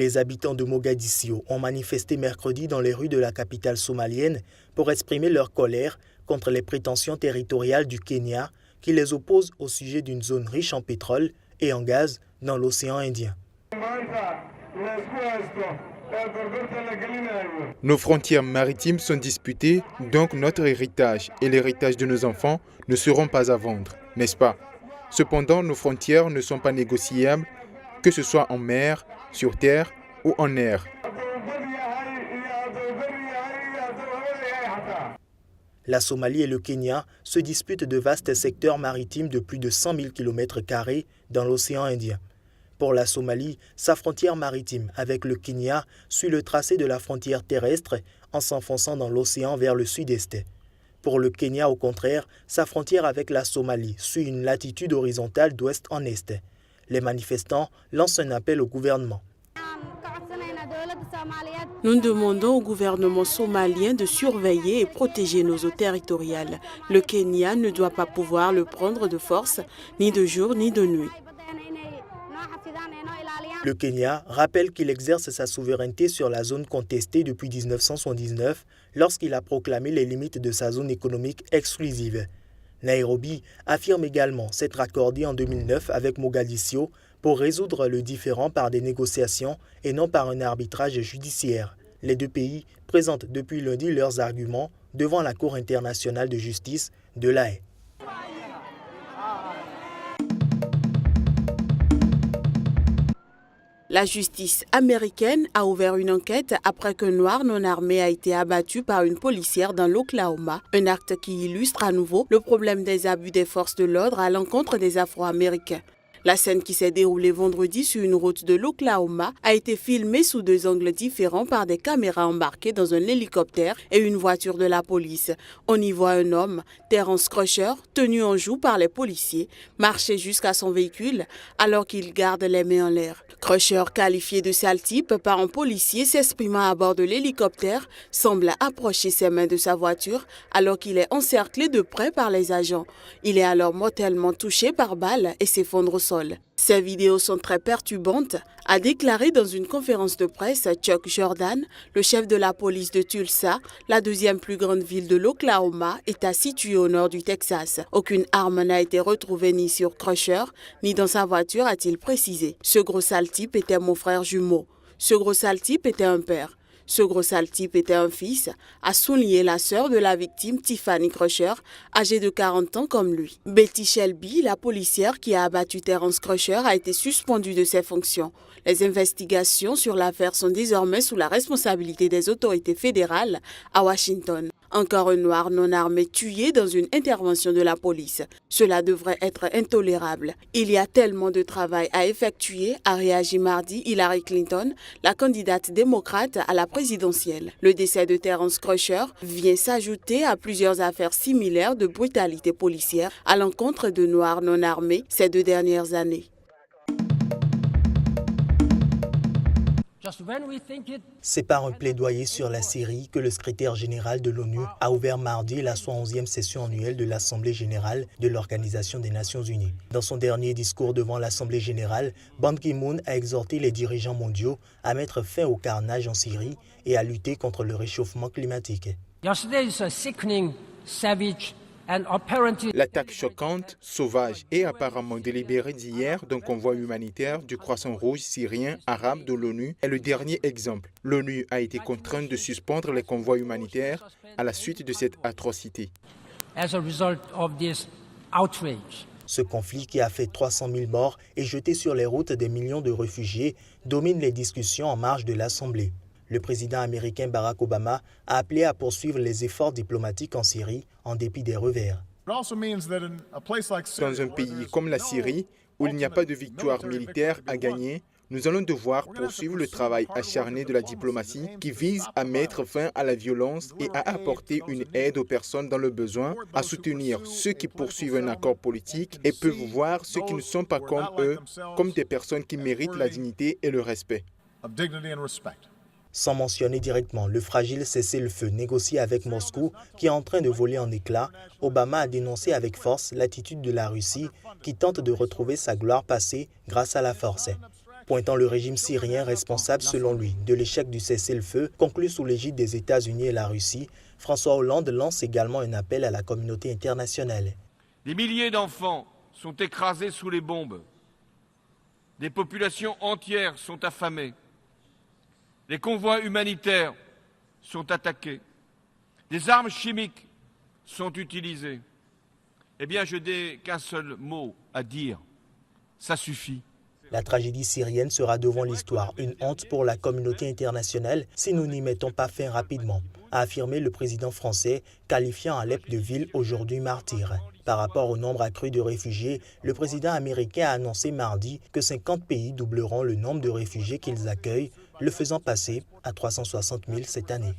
Les habitants de Mogadiscio ont manifesté mercredi dans les rues de la capitale somalienne pour exprimer leur colère contre les prétentions territoriales du Kenya qui les opposent au sujet d'une zone riche en pétrole et en gaz dans l'océan Indien. Nos frontières maritimes sont disputées, donc notre héritage et l'héritage de nos enfants ne seront pas à vendre, n'est-ce pas? Cependant, nos frontières ne sont pas négociables, que ce soit en mer, sur terre ou en air. La Somalie et le Kenya se disputent de vastes secteurs maritimes de plus de 100 000 km² dans l'océan Indien. Pour la Somalie, sa frontière maritime avec le Kenya suit le tracé de la frontière terrestre en s'enfonçant dans l'océan vers le sud-est. Pour le Kenya, au contraire, sa frontière avec la Somalie suit une latitude horizontale d'ouest en est. Les manifestants lancent un appel au gouvernement. Nous demandons au gouvernement somalien de surveiller et protéger nos eaux territoriales. Le Kenya ne doit pas pouvoir le prendre de force, ni de jour ni de nuit. Le Kenya rappelle qu'il exerce sa souveraineté sur la zone contestée depuis 1979 lorsqu'il a proclamé les limites de sa zone économique exclusive. Nairobi affirme également s'être accordé en 2009 avec Mogadiscio pour résoudre le différend par des négociations et non par un arbitrage judiciaire. Les deux pays présentent depuis lundi leurs arguments devant la Cour internationale de justice de La Haye. La justice américaine a ouvert une enquête après qu'un noir non armé a été abattu par une policière dans l'Oklahoma, un acte qui illustre à nouveau le problème des abus des forces de l'ordre à l'encontre des Afro-Américains. La scène qui s'est déroulée vendredi sur une route de l'Oklahoma a été filmée sous deux angles différents par des caméras embarquées dans un hélicoptère et une voiture de la police. On y voit un homme, Terrence Crusher, tenu en joue par les policiers, marcher jusqu'à son véhicule alors qu'il garde les mains en l'air. Crusher, qualifié de sale type par un policier s'exprimant à bord de l'hélicoptère, semble approcher ses mains de sa voiture alors qu'il est encerclé de près par les agents. Il est alors mortellement touché par balle et s'effondre au sol. Ces vidéos sont très perturbantes, a déclaré dans une conférence de presse Chuck Jordan, le chef de la police de Tulsa, la deuxième plus grande ville de l'Oklahoma, État situé au nord du Texas. Aucune arme n'a été retrouvée ni sur Crusher, ni dans sa voiture, a-t-il précisé. Ce gros sale type était mon frère jumeau. Ce gros sale type était un père. Ce gros sale type était un fils, a souligné la sœur de la victime Tiffany Crusher, âgée de 40 ans comme lui. Betty Shelby, la policière qui a abattu Terrence Crusher, a été suspendue de ses fonctions. Les investigations sur l'affaire sont désormais sous la responsabilité des autorités fédérales à Washington. Encore un noir non armé tué dans une intervention de la police. Cela devrait être intolérable. Il y a tellement de travail à effectuer, a réagi mardi Hillary Clinton, la candidate démocrate à la présidentielle. Le décès de Terrence Crusher vient s'ajouter à plusieurs affaires similaires de brutalité policière à l'encontre de noirs non armés ces 2 dernières années. C'est par un plaidoyer sur la Syrie que le secrétaire général de l'ONU a ouvert mardi la 71e session annuelle de l'Assemblée générale de l'Organisation des Nations unies. Dans son dernier discours devant l'Assemblée générale, Ban Ki-moon a exhorté les dirigeants mondiaux à mettre fin au carnage en Syrie et à lutter contre le réchauffement climatique. L'attaque choquante, sauvage et apparemment délibérée d'hier d'un convoi humanitaire du Croissant Rouge syrien arabe de l'ONU est le dernier exemple. L'ONU a été contrainte de suspendre les convois humanitaires à la suite de cette atrocité. Ce conflit qui a fait 300 000 morts et jeté sur les routes des millions de réfugiés domine les discussions en marge de l'Assemblée. Le président américain Barack Obama a appelé à poursuivre les efforts diplomatiques en Syrie en dépit des revers. Dans un pays comme la Syrie, où il n'y a pas de victoire militaire à gagner, nous allons devoir poursuivre le travail acharné de la diplomatie qui vise à mettre fin à la violence et à apporter une aide aux personnes dans le besoin, à soutenir ceux qui poursuivent un accord politique et peuvent voir ceux qui ne sont pas comme eux comme des personnes qui méritent la dignité et le respect. Sans mentionner directement le fragile cessez-le-feu négocié avec Moscou qui est en train de voler en éclats, Obama a dénoncé avec force l'attitude de la Russie qui tente de retrouver sa gloire passée grâce à la force. pointant le régime syrien responsable, selon lui, de l'échec du cessez-le-feu conclu sous l'égide des États-Unis et la Russie. François Hollande lance également un appel à la communauté internationale. Des milliers d'enfants sont écrasés sous les bombes. Des populations entières sont affamées. Des convois humanitaires sont attaqués. Des armes chimiques sont utilisées. Eh bien, je n'ai qu'un seul mot à dire. Ça suffit. La tragédie syrienne sera devant l'histoire une honte pour la communauté internationale si nous n'y mettons pas fin rapidement, a affirmé le président français, qualifiant Alep de ville aujourd'hui martyre. Par rapport au nombre accru de réfugiés, le président américain a annoncé mardi que 50 pays doubleront le nombre de réfugiés qu'ils accueillent, le faisant passer à 360 000 cette année.